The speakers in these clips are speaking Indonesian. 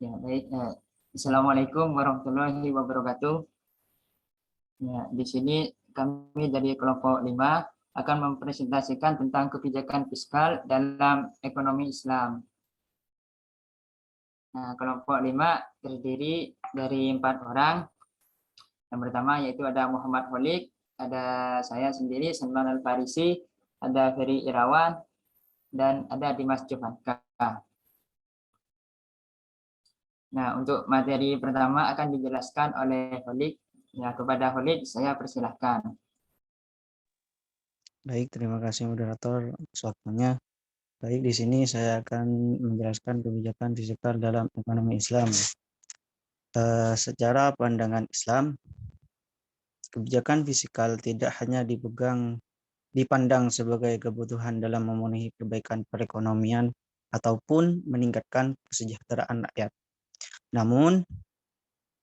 Ya, baik. Assalamualaikum warahmatullahi wabarakatuh. Ya, di sini kami dari kelompok 5 akan mempresentasikan tentang kebijakan fiskal dalam ekonomi Islam. Nah, kelompok 5 terdiri dari 4 orang. Yang pertama yaitu ada Muhammad Holik, ada saya sendiri, Salman Al-Farisi, ada Ferry Irawan, dan ada Dimas Jovanka. Nah, untuk materi pertama akan dijelaskan oleh Holik. Ya, kepada Holik saya persilahkan. Baik, terima kasih moderator atas waktunya. Baik, di sini saya akan menjelaskan kebijakan fiskal dalam ekonomi Islam. Secara pandangan Islam, kebijakan fiskal tidak hanya dipandang sebagai kebutuhan dalam memenuhi perbaikan perekonomian ataupun meningkatkan kesejahteraan rakyat, namun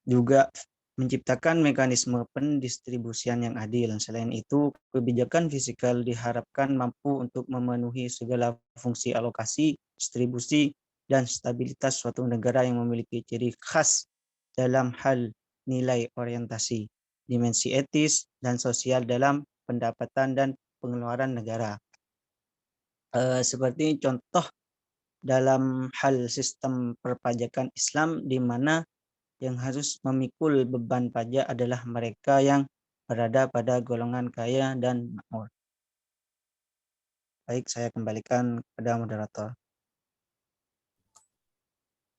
juga menciptakan mekanisme pendistribusian yang adil. Selain itu, kebijakan fiskal diharapkan mampu untuk memenuhi segala fungsi alokasi, distribusi, dan stabilitas suatu negara yang memiliki ciri khas dalam hal nilai orientasi, dimensi etis, dan sosial dalam pendapatan dan pengeluaran negara. Seperti contoh dalam hal sistem perpajakan Islam, di mana yang harus memikul beban pajak adalah mereka yang berada pada golongan kaya dan makmur. Baik, saya kembalikan kepada moderator.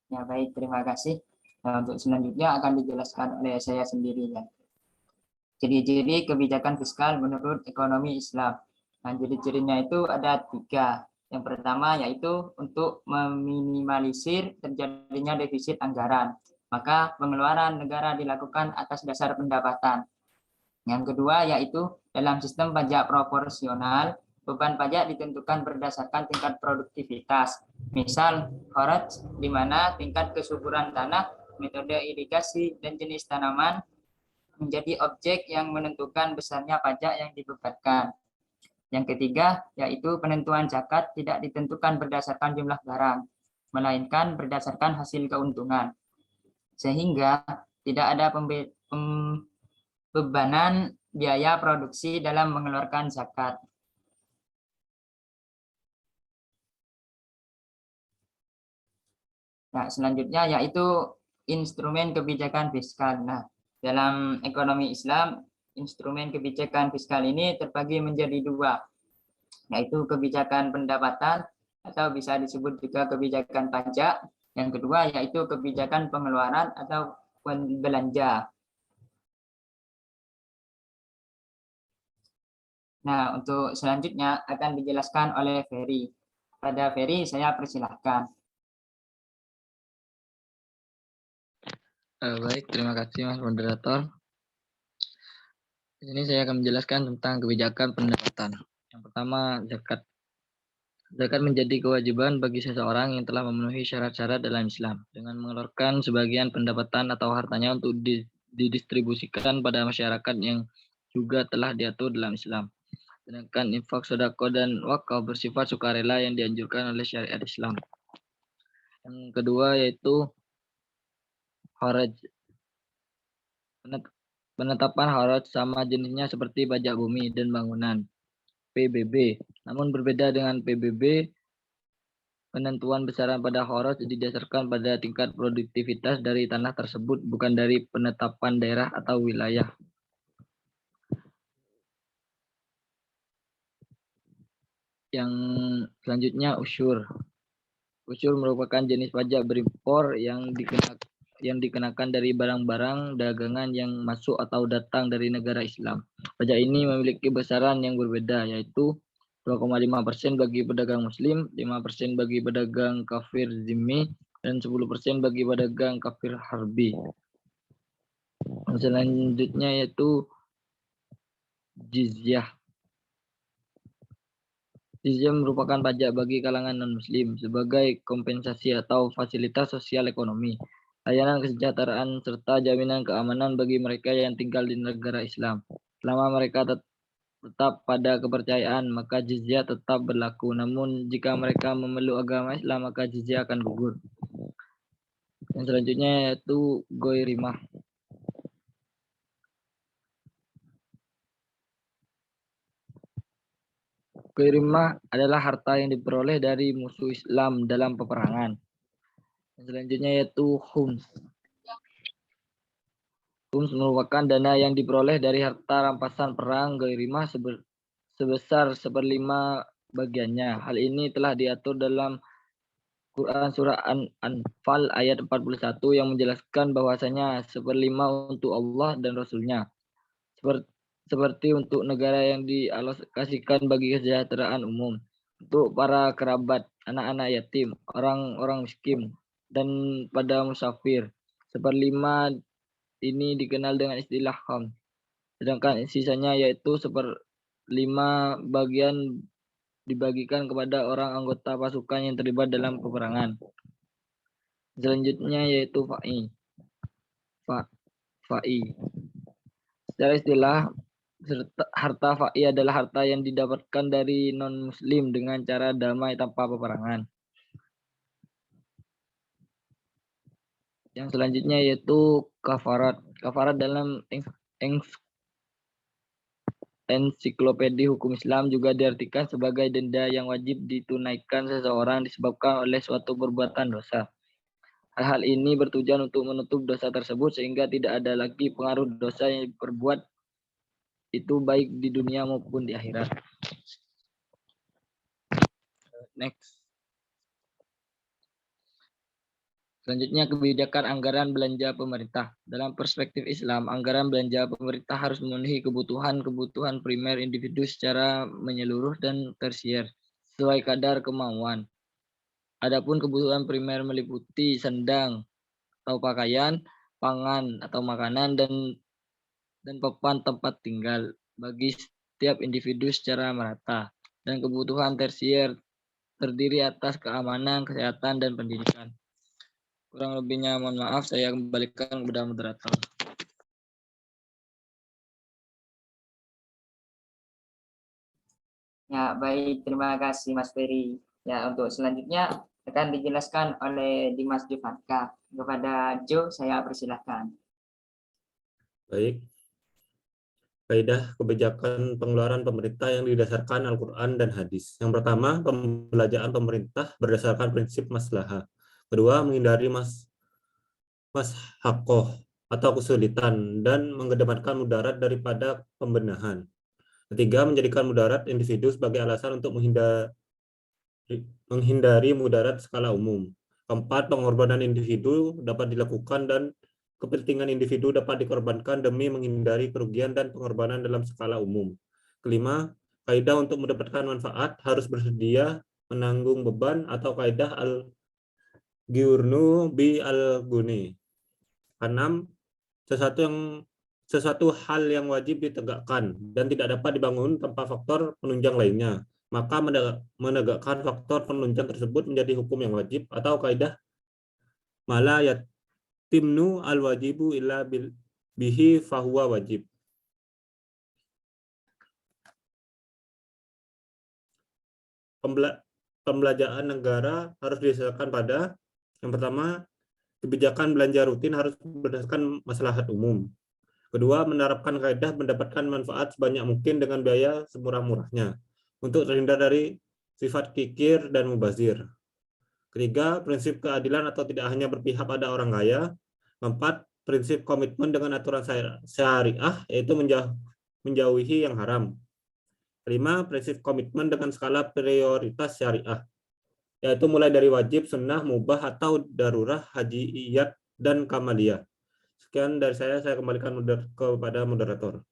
Ya, baik, terima kasih. Nah, untuk selanjutnya akan dijelaskan oleh saya sendiri. Ya. Ciri-ciri kebijakan fiskal menurut ekonomi Islam. Nah, ciri-cirinya itu ada 3. Yang pertama yaitu untuk meminimalisir terjadinya defisit anggaran. Maka pengeluaran negara dilakukan atas dasar pendapatan. Yang kedua yaitu dalam sistem pajak proporsional, beban pajak ditentukan berdasarkan tingkat produktivitas. Misal, kharaj di mana tingkat kesuburan tanah, metode irigasi, dan jenis tanaman menjadi objek yang menentukan besarnya pajak yang dibebankan. Yang ketiga yaitu penentuan zakat tidak ditentukan berdasarkan jumlah barang, melainkan berdasarkan hasil keuntungan. Sehingga tidak ada bebanan biaya produksi dalam mengeluarkan zakat. Nah, selanjutnya yaitu instrumen kebijakan fiskal. Nah, dalam ekonomi Islam, instrumen kebijakan fiskal ini terbagi menjadi 2, yaitu kebijakan pendapatan atau bisa disebut juga kebijakan pajak. Yang kedua yaitu kebijakan pengeluaran atau belanja. Nah, untuk selanjutnya akan dijelaskan oleh Ferry. Pada Ferry saya persilahkan. Baik, terima kasih Mas Moderator. Di sini saya akan menjelaskan tentang kebijakan pendapatan. Yang pertama, zakat. Zakat menjadi kewajiban bagi seseorang yang telah memenuhi syarat-syarat dalam Islam dengan mengeluarkan sebagian pendapatan atau hartanya untuk didistribusikan pada masyarakat yang juga telah diatur dalam Islam. Sedangkan infak, sedekah, dan wakaf bersifat sukarela yang dianjurkan oleh syariat Islam. Yang kedua yaitu kharaj. Penetapan kharaj sama jenisnya seperti pajak bumi dan bangunan, PBB. Namun berbeda dengan PBB, penentuan besaran pada kharaj didasarkan pada tingkat produktivitas dari tanah tersebut, bukan dari penetapan daerah atau wilayah. Yang selanjutnya usyur. Usyur merupakan jenis pajak berimpor yang dikenakan dari barang-barang dagangan yang masuk atau datang dari negara Islam. Pajak ini memiliki besaran yang berbeda, yaitu 2,5% bagi pedagang muslim, 5% bagi pedagang kafir zimmi, dan 10% bagi pedagang kafir harbi. Selanjutnya yaitu jizyah. Jizyah merupakan pajak bagi kalangan non-muslim sebagai kompensasi atau fasilitas sosial ekonomi, layanan kesejahteraan, serta jaminan keamanan bagi mereka yang tinggal di negara Islam. Selama mereka tetap pada kepercayaan, maka jizyah tetap berlaku. Namun jika mereka memeluk agama Islam, maka jizyah akan gugur. Yang selanjutnya yaitu goirimah. Goirimah adalah harta yang diperoleh dari musuh Islam dalam peperangan. Yang selanjutnya yaitu khums. Khums merupakan dana yang diperoleh dari harta rampasan perang goirimah sebesar 1/5 bagiannya. Hal ini telah diatur dalam Quran surah An-Anfal ayat 41 yang menjelaskan bahwasanya 1/5 untuk Allah dan Rasulnya. Seperti untuk negara yang dialokasikan bagi kesejahteraan umum, untuk para kerabat, anak-anak yatim, orang-orang miskin, dan pada musafir. 1/5 ini dikenal dengan istilah kham. Sedangkan sisanya yaitu 1/5 bagian dibagikan kepada orang anggota pasukan yang terlibat dalam peperangan. Selanjutnya yaitu fa'i. Secara istilah, harta fa'i adalah harta yang didapatkan dari non-muslim dengan cara damai tanpa peperangan. Yang selanjutnya yaitu kafarat. Kafarat dalam ensiklopedia hukum Islam juga diartikan sebagai denda yang wajib ditunaikan seseorang disebabkan oleh suatu perbuatan dosa. Hal-hal ini bertujuan untuk menutup dosa tersebut sehingga tidak ada lagi pengaruh dosa yang diperbuat itu baik di dunia maupun di akhirat. Next. Selanjutnya kebijakan anggaran belanja pemerintah. Dalam perspektif Islam, anggaran belanja pemerintah harus memenuhi kebutuhan primer individu secara menyeluruh dan tersier sesuai kadar kemauan. Adapun kebutuhan primer meliputi sandang atau pakaian, pangan atau makanan, dan papan tempat tinggal bagi setiap individu secara merata. Dan kebutuhan tersier terdiri atas keamanan, kesehatan, dan pendidikan. Kurang lebihnya mohon maaf, saya kembalikan kepada moderator. Ya, baik. Terima kasih Mas Ferry. Ya, untuk selanjutnya akan dijelaskan oleh Dimas Juvanka. Kepada Jo, saya persilahkan. Baik. Kaidah kebijakan pengeluaran pemerintah yang didasarkan Al-Quran dan Hadis. Yang pertama, pembelanjaan pemerintah berdasarkan prinsip maslahah. Kedua, menghindari mashakoh atau kesulitan dan mengedepankan mudarat daripada pembenahan. Ketiga, menjadikan mudarat individu sebagai alasan untuk menghindari mudarat skala umum. Keempat, pengorbanan individu dapat dilakukan dan kepentingan individu dapat dikorbankan demi menghindari kerugian dan pengorbanan dalam skala umum. Kelima, kaidah untuk mendapatkan manfaat harus bersedia menanggung beban atau kaidah al-Giurnu bi al-Guni. Keenam, sesuatu hal yang wajib ditegakkan dan tidak dapat dibangun tanpa faktor penunjang lainnya, maka menegakkan faktor penunjang tersebut menjadi hukum yang wajib atau kaidah mala yatimnu al-wajibu illa bihi fahuwa wajib. Pembelanjaan negara harus didasarkan pada yang pertama, kebijakan belanja rutin harus berdasarkan maslahat umum. Kedua, menerapkan kaidah mendapatkan manfaat sebanyak mungkin dengan biaya semurah-murahnya untuk terhindar dari sifat kikir dan mubazir. Ketiga, prinsip keadilan atau tidak hanya berpihak pada orang kaya. Keempat, prinsip komitmen dengan aturan syariah, yaitu menjauhi yang haram. Kelima, prinsip komitmen dengan skala prioritas syariah, yaitu mulai dari wajib, sunnah, mubah, atau darurah, hajiyat, dan kamaliyah. Sekian dari saya kembalikan kepada moderator.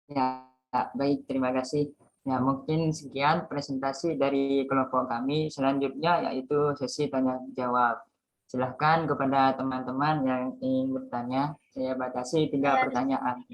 Ya, baik, terima kasih. Ya, mungkin sekian presentasi dari kelompok kami. Selanjutnya yaitu sesi tanya jawab. Silahkan kepada teman-teman yang ingin bertanya, saya batasi 3 pertanyaan.